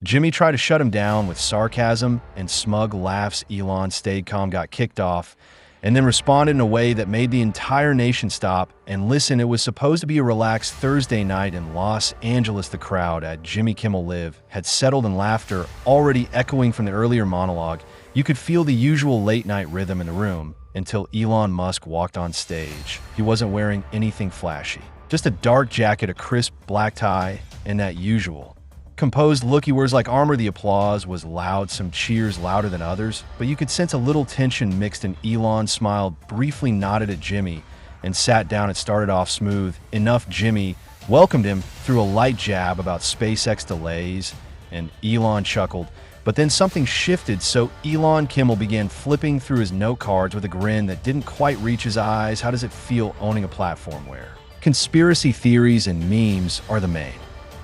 Jimmy tried to shut him down with sarcasm and smug laughs. Elon stayed calm, got kicked off, and then responded in a way that made the entire nation stop and listen. It was supposed to be a relaxed Thursday night in Los Angeles. The crowd at Jimmy Kimmel Live had settled in laughter, already echoing from the earlier monologue. You could feel the usual late-night rhythm in the room until Elon Musk walked on stage. He wasn't wearing anything flashy, just a dark jacket, a crisp black tie, and that usual composed look. He wears like armor. The applause was loud, some cheers louder than others, but you could sense a little tension mixed in. Elon smiled, briefly nodded at Jimmy, and sat down. It started off smooth enough. Jimmy welcomed him through a light jab about SpaceX delays, and Elon chuckled. But then something shifted, so Elon Kimmel began flipping through his note cards with a grin that didn't quite reach his eyes. How does it feel owning a platform where conspiracy theories and memes are the main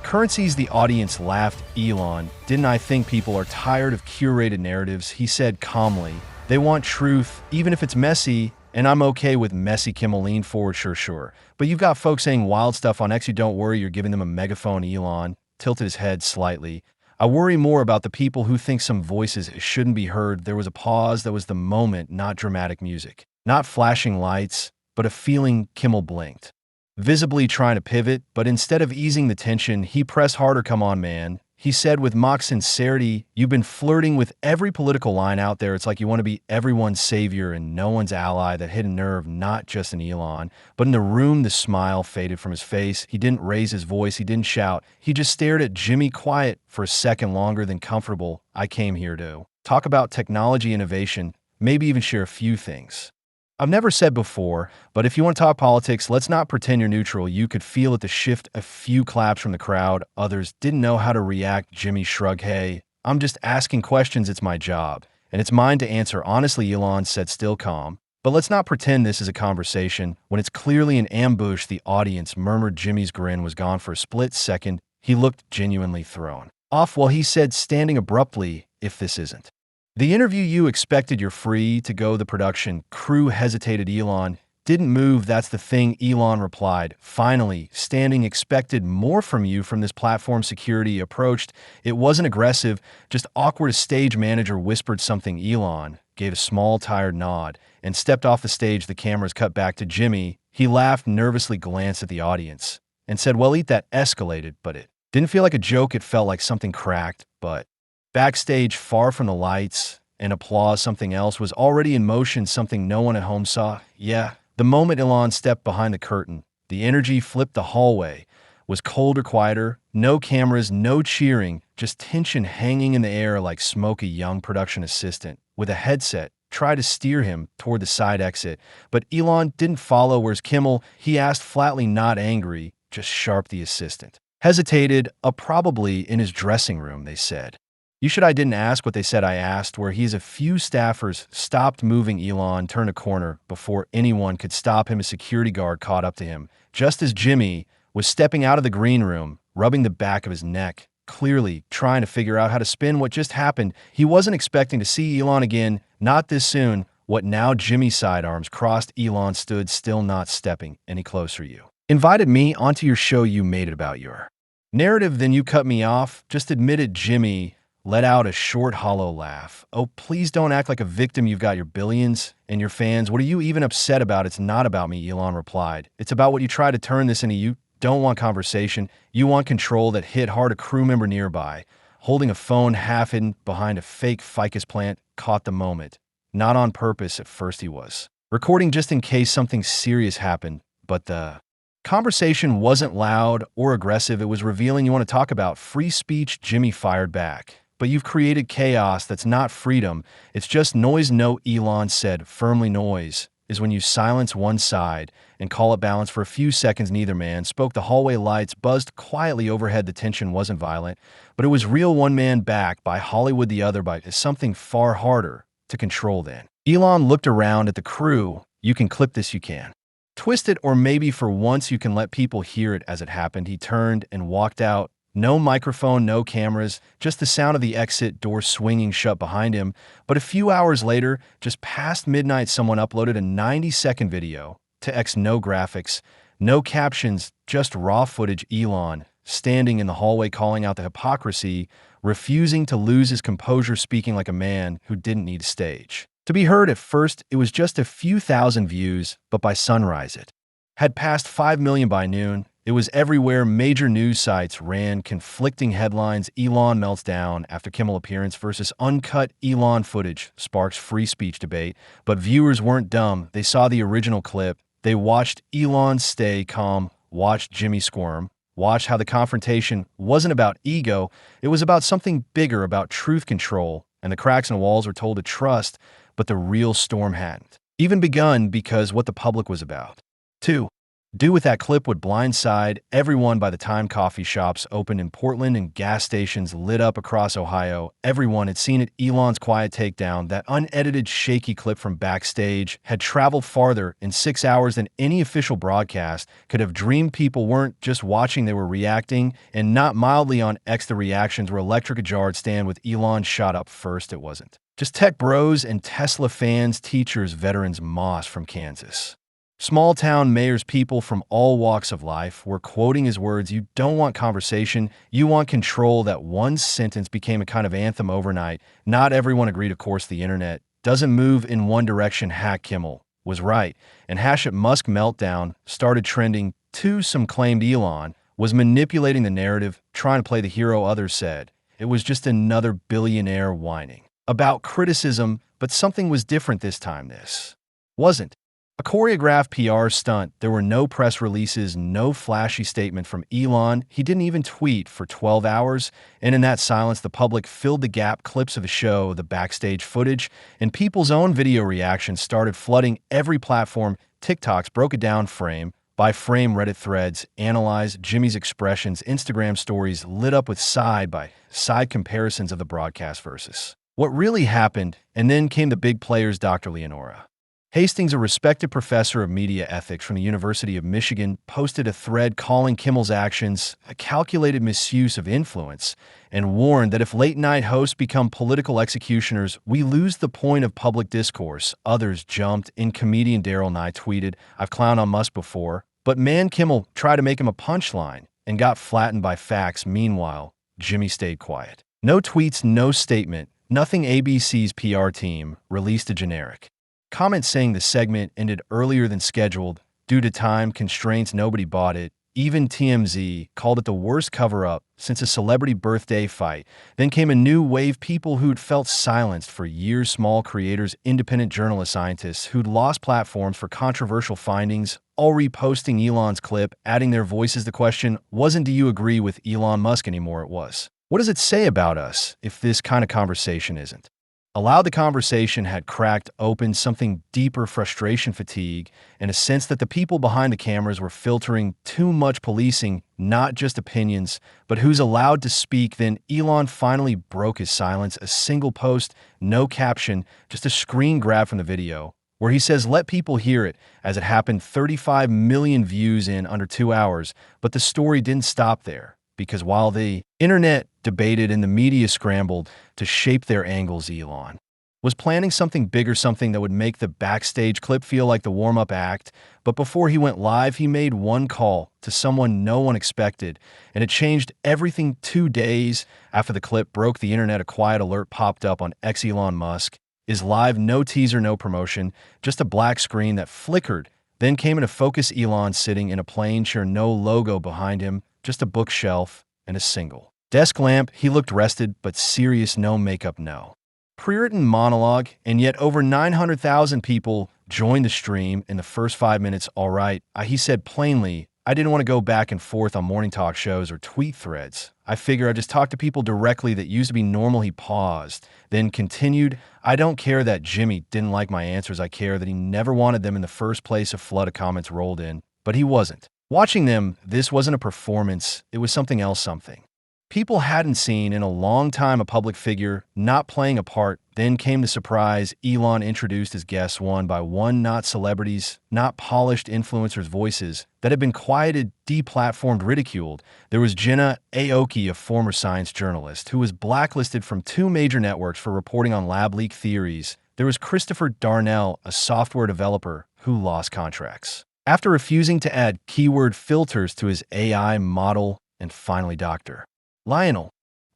currencies? The audience laughed. Elon, didn't I think people are tired of curated narratives? He said calmly. They want truth, even if it's messy, and I'm okay with messy. Kimmel leaned forward. Sure. But you've got folks saying wild stuff on X. You don't worry, you're giving them a megaphone. Elon tilted his head slightly. I worry more about the people who think some voices shouldn't be heard. There was a pause. That was the moment, not dramatic music, not flashing lights, but a feeling. Kimmel blinked, visibly trying to pivot, but instead of easing the tension, he pressed harder. Come on, man, he said with mock sincerity. You've been flirting with every political line out there. It's like you want to be everyone's savior and no one's ally. That hit a nerve, not just in Elon, but in the room. The smile faded from his face. He didn't raise his voice. He didn't shout. He just stared at Jimmy, quiet for a second longer than comfortable. I came here to talk about technology, innovation, maybe even share a few things I've never said before, but if you want to talk politics, let's not pretend you're neutral. You could feel it, the shift, a few claps from the crowd. Others didn't know how to react. Jimmy shrugged. Hey, I'm just asking questions. It's my job, and it's mine to answer honestly, Elon said, still calm. But let's not pretend this is a conversation when it's clearly an ambush. The audience murmured. Jimmy's grin was gone for a split second. He looked genuinely thrown off. Well, he said, standing abruptly, if this isn't the interview you expected, you're free to go. The production crew hesitated. Elon didn't move. That's the thing, Elon replied. Finally, standing. Expected more from you from this platform. Security approached. It wasn't aggressive, just awkward. A stage manager whispered something. Elon gave a small, tired nod and stepped off the stage. The cameras cut back to Jimmy. He laughed nervously, glanced at the audience, and said, well, that escalated, but it didn't feel like a joke. It felt like something cracked. But backstage, far from the lights and applause, something else was already in motion, something no one at home saw. Yeah, the moment Elon stepped behind the curtain, the energy flipped. The hallway was colder, quieter. No cameras, no cheering, just tension hanging in the air like smoke. A young production assistant with a headset tried to steer him toward the side exit, but Elon didn't follow. Where's Kimmel? He asked flatly, not angry, just sharp. The assistant hesitated. Probably in his dressing room, they said. You should. I didn't ask what they said. I asked where he is. A few staffers stopped moving. Elon turned a corner before anyone could stop him. A security guard caught up to him just as Jimmy was stepping out of the green room, rubbing the back of his neck, clearly trying to figure out how to spin what just happened. He wasn't expecting to see Elon again, not this soon. What now? Jimmy's sidearms crossed. Elon stood still, not stepping any closer. You invited me onto your show. You made it about your narrative, then you cut me off. Just admit it. Jimmy let out a short, hollow laugh. Oh, please don't act like a victim. You've got your billions and your fans. What are you even upset about? It's not about me, Elon replied. It's about what you try to turn this into. You don't want conversation. You want control. That hit hard. A crew member nearby, holding a phone half hidden behind a fake ficus plant, caught the moment. Not on purpose. At first he was recording just in case something serious happened, but the conversation wasn't loud or aggressive. It was revealing. You want to talk about free speech? Jimmy fired back. But you've created chaos. That's not freedom. It's just noise. No, Elon said firmly. Noise is when you silence one side and call it balance. For a few seconds, neither man spoke. The hallway lights buzzed quietly overhead. The tension wasn't violent, but it was real. One man backed by Hollywood, the other by something far harder to control than. Elon looked around at the crew. You can clip this. You can twist it, or maybe for once you can let people hear it as it happened. He turned and walked out. No microphone, no cameras, just the sound of the exit door swinging shut behind him. But a few hours later, just past midnight, someone uploaded a 90-second video to X. No graphics, no captions, just raw footage. Elon standing in the hallway calling out the hypocrisy refusing to lose his composure, speaking like a man who didn't need a stage. To be heard at first, it was just a few thousand views, but by sunrise it had passed 5 million by noon. It was everywhere. Major news sites ran conflicting headlines. Elon melts down after Kimmel appearance versus uncut Elon footage sparks free speech debate. But viewers weren't dumb. They saw the original clip. They watched Elon stay calm, watched Jimmy squirm, watched how the confrontation wasn't about ego. It was about something bigger, about truth control. And the cracks in the walls were told to trust, but the real storm hadn't even begun because what the public was about. 2. Do with that clip would blindside everyone by the time coffee shops opened in Portland and gas stations lit up across Ohio. Everyone had seen it. Elon's quiet takedown, that unedited shaky clip from backstage, had traveled farther in 6 hours than any official broadcast could have dreamed. People weren't just watching, they were reacting, and not mildly on X. The reactions were electric. A jarred stand with Elon shot up first. It wasn't just tech bros and Tesla fans, teachers, veterans, Moss from Kansas. Small town mayors, people from all walks of life were quoting his words. You don't want conversation, you want control. That one sentence became a kind of anthem overnight. Not everyone agreed, of course. The internet doesn't move in one direction. Hack Kimmel was right, and # Musk meltdown started trending too. Some claimed Elon was manipulating the narrative, trying to play the hero. Others said it was just another billionaire whining about criticism, but something was different this time. This wasn't a choreographed PR stunt. There were no press releases, no flashy statement from Elon. He didn't even tweet for 12 hours. And in that silence, the public filled the gap. Clips of the show, the backstage footage, and people's own video reactions started flooding every platform. TikToks broke it down frame by frame. Reddit threads analyzed Jimmy's expressions. Instagram stories lit up with side-by-side comparisons of the broadcast versus what really happened. And then came the big players. Dr. Leonora Hastings, a respected professor of media ethics from the University of Michigan, posted a thread calling Kimmel's actions a calculated misuse of influence and warned that if late-night hosts become political executioners, we lose the point of public discourse. Others jumped in. Comedian Daryl Nye tweeted, "I've clowned on Musk before, but man, Kimmel tried to make him a punchline and got flattened by facts." Meanwhile, Jimmy stayed quiet. No tweets, no statement, nothing. ABC's PR team released a generic comment saying the segment ended earlier than scheduled due to time constraints. Nobody bought it. Even TMZ called it the worst cover-up since a celebrity birthday fight. Then came a new wave, people who'd felt silenced for years, small creators, independent journalists, scientists who'd lost platforms for controversial findings, all reposting Elon's clip, adding their voices. The question wasn't, do you agree with Elon Musk anymore? It was, what does it say about us if this kind of conversation isn't allowed? The conversation had cracked open something deeper: frustration, fatigue, and a sense that the people behind the cameras were filtering too much, policing not just opinions, but who's allowed to speak. Then Elon finally broke his silence. A single post, no caption, just a screen grab from the video where he says, "Let people hear it as it happened." 35 million views in under 2 hours. But the story didn't stop there, because while the internet debated and the media scrambled to shape their angles, Elon was planning something bigger, something that would make the backstage clip feel like the warm-up act. But before he went live, he made one call to someone no one expected, and it changed everything. 2 days after the clip broke the internet, a quiet alert popped up on X. Elon Musk is live. No teaser, no promotion, just a black screen that flickered, then came into focus. Elon sitting in a plain chair, no logo behind him, just a bookshelf and a single desk lamp. He looked rested but serious. No makeup, no pre-written monologue, and yet over 900,000 people joined the stream in the first 5 minutes. "All right," he said plainly, "I didn't want to go back and forth on morning talk shows or tweet threads. I figure I just talk to people directly. That used to be normal." He paused, then continued, "I don't care that Jimmy didn't like my answers. I care that he never wanted them in the first place." A flood of comments rolled in, but he wasn't watching them. This wasn't a performance. It was something else, something people hadn't seen in a long time. A public figure not playing a part. Then came the surprise. Elon introduced his guests one by one, not celebrities, not polished influencers, voices that had been quieted, deplatformed, ridiculed. There was Jenna Aoki, a former science journalist who was blacklisted from 2 major networks for reporting on lab leak theories. There was Christopher Darnell, a software developer who lost contracts after refusing to add keyword filters to his AI model. And finally, Dr. Lionel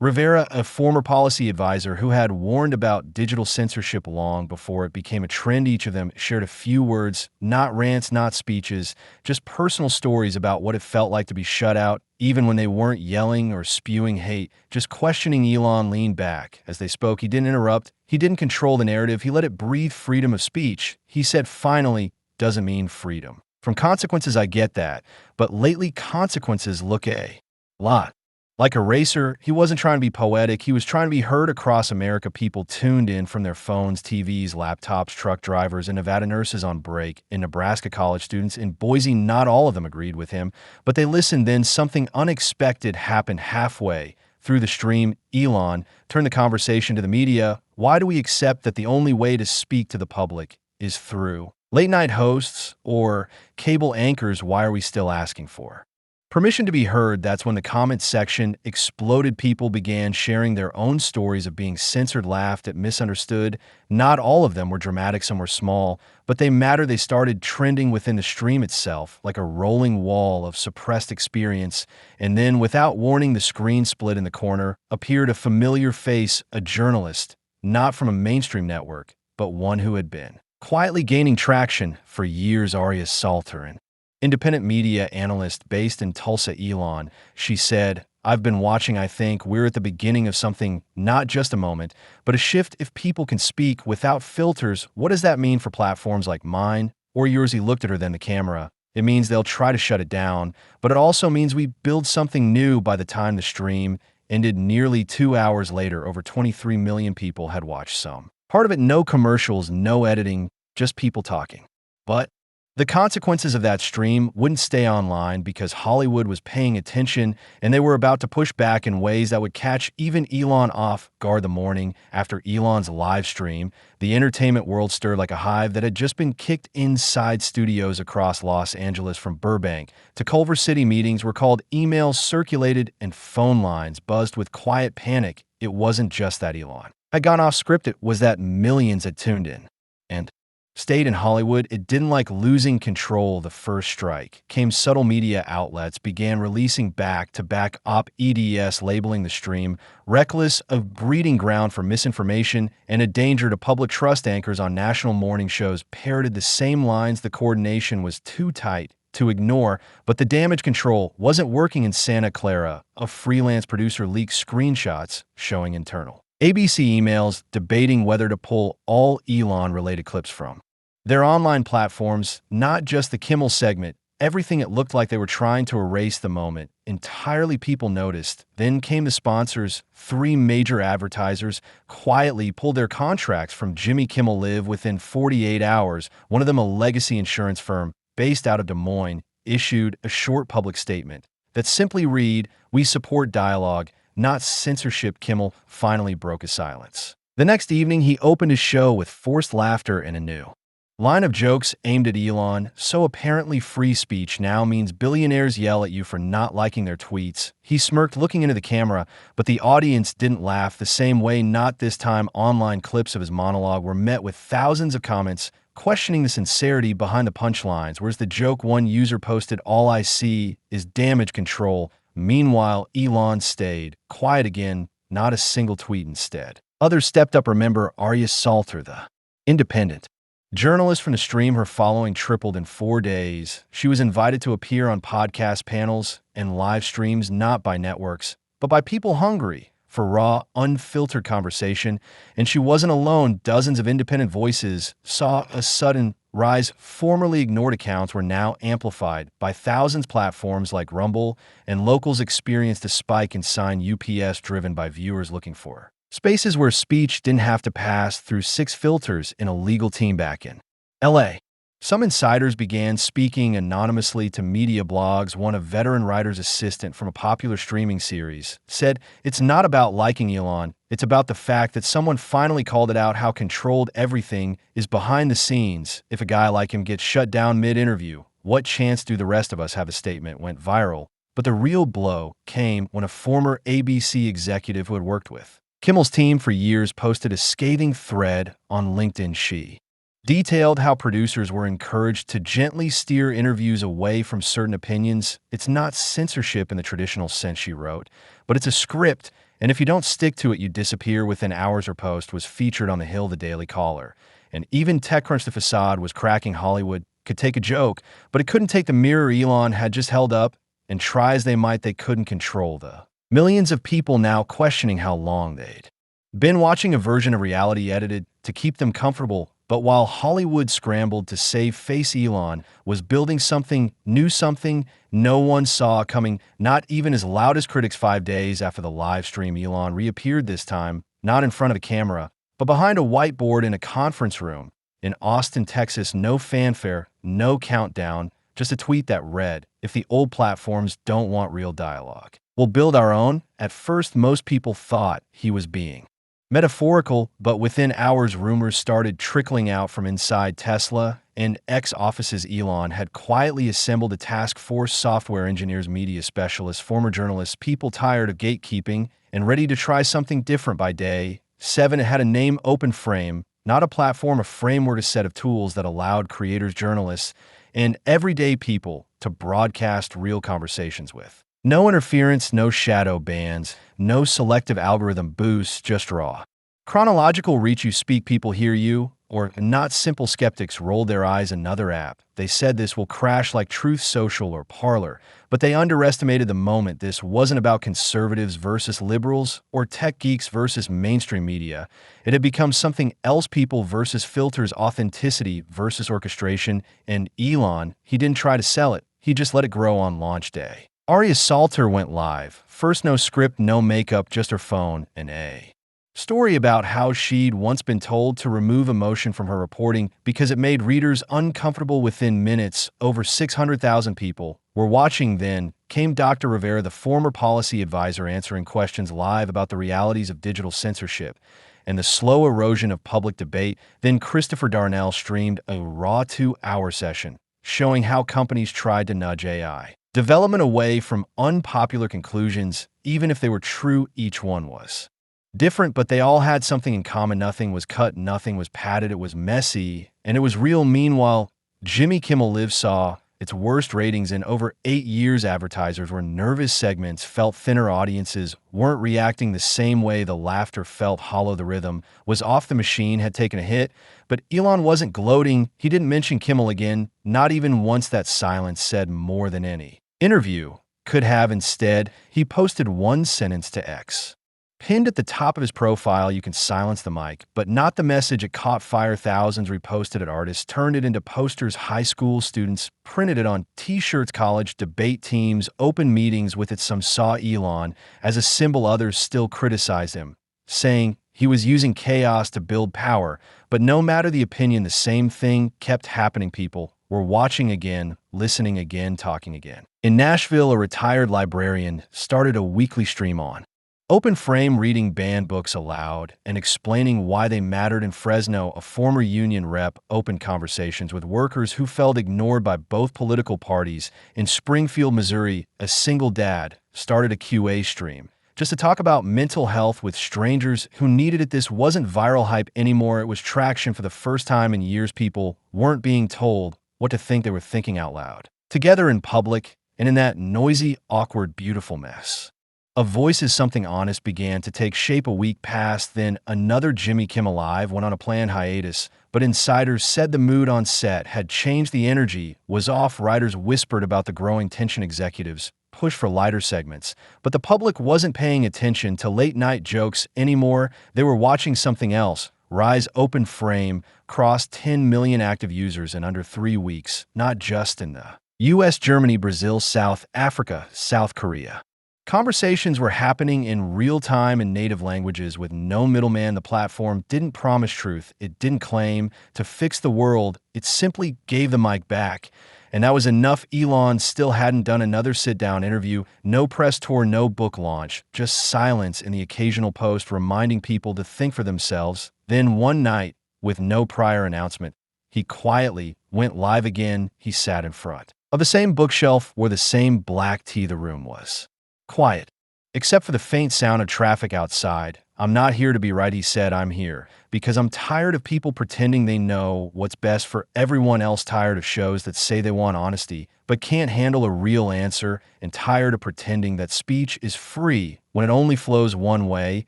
Rivera, a former policy advisor who had warned about digital censorship long before it became a trend, each of them shared a few words, not rants, not speeches, just personal stories about what it felt like to be shut out, even when they weren't yelling or spewing hate, just questioning. Elon leaned back. As they spoke, he didn't interrupt, he didn't control the narrative, he let it breathe. Freedom of speech, he said finally, doesn't mean freedom. From consequences, I get that, but lately consequences look a lot like a racer. He wasn't trying to be poetic. He was trying to be heard across America. People tuned in from their phones, TVs, laptops, truck drivers, and Nevada nurses on break. In Nebraska, college students. In Boise, not all of them agreed with him, but they listened. Then something unexpected happened halfway through the stream. Elon turned the conversation to the media. Why do we accept that the only way to speak to the public is through late-night hosts or cable anchors? Why are we still asking for permission to be heard? That's when the comments section exploded. People began sharing their own stories of being censored, laughed at, misunderstood. Not all of them were dramatic, some were small, but they matter. They started trending within the stream itself, like a rolling wall of suppressed experience. And then, without warning, the screen split. In the corner appeared a familiar face, a journalist, not from a mainstream network, but one who had been quietly gaining traction for years. Arya Salter, an independent media analyst based in Tulsa. Elon, she said, I've been watching. I think we're at the beginning of something, not just a moment, but a shift. If people can speak without filters, what does that mean for platforms like mine or yours? He looked at her, then the camera. It means they'll try to shut it down, but it also means we build something new. By the time the stream ended nearly 2 hours later, over 23 million people had watched some part of it. No commercials, no editing, just people talking. But the consequences of that stream wouldn't stay online because Hollywood was paying attention, and they were about to push back in ways that would catch even Elon off guard. The morning after Elon's live stream, the entertainment world stirred like a hive that had just been kicked inside. Studios across Los Angeles, from Burbank to Culver City, meetings were called, emails circulated, and phone lines buzzed with quiet panic. It wasn't just that Elon had gone off script, it was that millions had tuned in and stayed in Hollywood. It didn't like losing control. The first strike came. Subtle media outlets began releasing back-to-back op-eds labeling the stream reckless, a breeding ground for misinformation and a danger to public trust. Anchors on national morning shows parroted the same lines. The coordination was too tight to ignore, but the damage control wasn't working. In Santa Clara, a freelance producer leaked screenshots showing internal ABC emails debating whether to pull all Elon-related clips from their online platforms, not just the Kimmel segment, everything. It looked like they were trying to erase the moment entirely. People noticed. Then came the sponsors. 3 major advertisers quietly pulled their contracts from Jimmy Kimmel Live within 48 hours. One of them, a legacy insurance firm based out of Des Moines, issued a short public statement that simply read, "We support dialogue, not censorship." Kimmel finally broke his silence. The next evening, he opened his show with forced laughter and a new line of jokes aimed at Elon. So apparently free speech now means billionaires yell at you for not liking their tweets. He smirked, looking into the camera, but the audience didn't laugh the same way. Not this time. Online clips of his monologue were met with thousands of comments questioning the sincerity behind the punchlines. Where's the joke? One user posted, "All I see is damage control." Meanwhile, Elon stayed quiet again, not a single tweet. Instead, others stepped up. Remember Arya Salter, the independent journalist from the stream? Her following tripled in 4 days. She was invited to appear on podcast panels and live streams, not by networks, but by people hungry for raw, unfiltered conversation. And she wasn't alone. Dozens of independent voices saw a sudden rise. Formerly ignored accounts were now amplified by thousands. Platforms like Rumble and Locals experienced a spike in signed UPS driven by viewers looking for spaces where speech didn't have to pass through 6 filters in a legal team. Back in LA, some insiders began speaking anonymously to media blogs. One, a veteran writer's assistant from a popular streaming series, said, "It's not about liking Elon. It's about the fact that someone finally called it out, how controlled everything is behind the scenes. If a guy like him gets shut down mid-interview, what chance do the rest of us have?" A statement went viral. But the real blow came when a former ABC executive who had worked with Kimmel's team for years posted a scathing thread on LinkedIn. She detailed how producers were encouraged to gently steer interviews away from certain opinions. "It's not censorship in the traditional sense," she wrote, "but it's a script, And if you don't stick to it, you disappear within hours, or post was featured on the Hill, the Daily Caller. And even TechCrunch, the facade was cracking Hollywood could take a joke, but it couldn't take the mirror Elon had just held up, and try as they might, they couldn't control the millions of people now questioning how long they'd been watching a version of reality edited to keep them comfortable. But while Hollywood scrambled to save face, Elon was building something new, something no one saw coming, not even as loud as critics. 5 days after the live stream, Elon reappeared, this time not in front of a camera, but behind a whiteboard in a conference room in Austin, Texas. No fanfare, no countdown, just a tweet that read, "If the old platforms don't want real dialogue, we'll build our own." At first, most people thought he was being metaphorical, but within hours, rumors started trickling out from inside Tesla and X offices. Elon had quietly assembled a task force: software engineers, media specialists, former journalists, people tired of gatekeeping and ready to try something different. By day 7, it had a name: Open Frame. Not a platform, a framework, a set of tools that allowed creators, journalists, and everyday people to broadcast real conversations with no interference, no shadow bans, no selective algorithm boosts, just raw chronological reach. You speak, people hear you, or not. Simple skeptics rolled their eyes. Another app, they said, this will crash like Truth Social or Parler, but they underestimated the moment. This wasn't about conservatives versus liberals or tech geeks versus mainstream media. It had become something else: people versus filters, authenticity versus orchestration. And Elon, he didn't try to sell it, he just let it grow. On launch day, Arya Salter went live. First, no script, no makeup, just her phone and a story about how she'd once been told to remove emotion from her reporting because it made readers uncomfortable. Within minutes, over 600,000 people were watching. Then came Dr. Rivera, the former policy advisor, answering questions live about the realities of digital censorship and the slow erosion of public debate. Then Christopher Darnell streamed a raw 2-hour session showing how companies tried to nudge AI development away from unpopular conclusions, even if they were true. Each one was different, but they all had something in common: nothing was cut, nothing was padded, it was messy, and it was real. Meanwhile, Jimmy Kimmel Live saw its worst ratings in over 8 years. Advertisers were nervous, segments felt thinner, audiences weren't reacting the same way. The laughter felt hollow, the rhythm was off, the machine had taken a hit. But Elon wasn't gloating. He didn't mention Kimmel again, not even once. That silence said more than any interview could have. Instead, he posted one sentence to X. Pinned at the top of his profile: "You can silence the mic, but not the message." It caught fire. Thousands reposted it. Artists turned it into posters. High school students printed it on t-shirts. College debate teams opened meetings with it. Some saw Elon as a symbol. Others still criticized him, saying he was using chaos to build power. But no matter the opinion, the same thing kept happening. People were watching again, listening again, talking again. In Nashville, a retired librarian started a weekly stream on Open Frame, reading banned books aloud and explaining why they mattered. In Fresno, a former union rep opened conversations with workers who felt ignored by both political parties. In Springfield, Missouri, a single dad started a QA stream just to talk about mental health with strangers who needed it. This wasn't viral hype anymore. It was traction. For the first time in years, people weren't being told what to think, they were thinking out loud, together in public, and in that noisy, awkward, beautiful mess. A Voices, something honest began to take shape. A week passed, then another Jimmy Kimmel Live went on a planned hiatus, but insiders said the mood on set had changed. The energy was off. Writers whispered about the growing tension. Executives pushed for lighter segments, but the public wasn't paying attention to late-night jokes anymore. They were watching something else rise. Open Frame crossed 10 million active users in under 3 weeks, not just in the US, Germany, Brazil, South Africa, South Korea. Conversations were happening in real time in native languages with no middleman. The platform didn't promise truth. It didn't claim to fix the world. It simply gave the mic back. And that was enough. Elon still hadn't done another sit-down interview, no press tour, no book launch, just silence and the occasional post reminding people to think for themselves. Then one night, with no prior announcement, he quietly went live again. He sat in front of the same bookshelf, wore the same black tee. The room was quiet, except for the faint sound of traffic outside. "I'm not here to be right," he said. "I'm here because I'm tired of people pretending they know what's best for everyone else, tired of shows that say they want honesty but can't handle a real answer, and tired of pretending that speech is free When it only flows one way,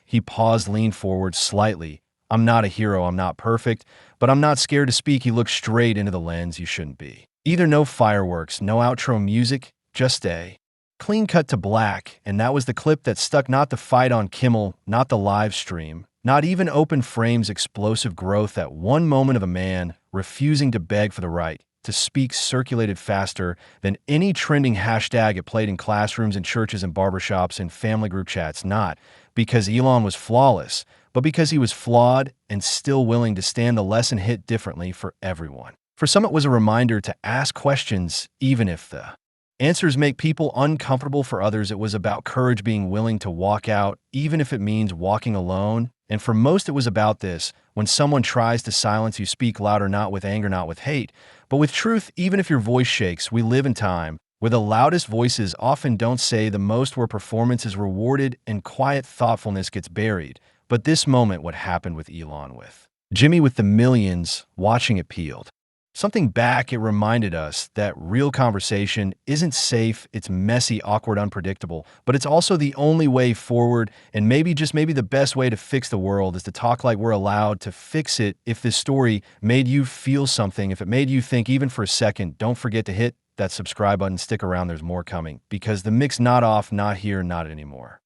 he paused, leaned forward slightly. I'm not a hero, I'm not perfect, but I'm not scared to speak. He looked straight into the lens. You shouldn't be. Either no fireworks, no outro music, just a clean cut to black, and that was the clip that stuck. Not the fight on Kimmel, not the live stream, not even open frames. Explosive growth. At one moment of a man refusing to beg for the right to speak circulated faster than any trending hashtag. It played in classrooms and churches and barbershops and family group chats, not because Elon was flawless, but because he was flawed and still willing to stand the lesson hit differently for everyone. For some, it was a reminder to ask questions, even if the answers make people uncomfortable. For others, it was about courage, being willing to walk out, even if it means walking alone. And for most, it was about this: when someone tries to silence you, speak louder, not with anger, not with hate, but with truth, even if your voice shakes. We live in time where the loudest voices often don't say the most, where performance is rewarded and quiet thoughtfulness gets buried. But this moment, what happened with Elon, with Jimmy, with the millions watching, it peeled something back. It reminded us that real conversation isn't safe, it's messy, awkward, unpredictable, but it's also the only way forward, and maybe, just maybe, the best way to fix the world is to talk like we're allowed to fix it. If this story made you feel something, if it made you think even for a second, don't forget to hit that subscribe button. Stick around, there's more coming, because the mix not off, not here, not anymore.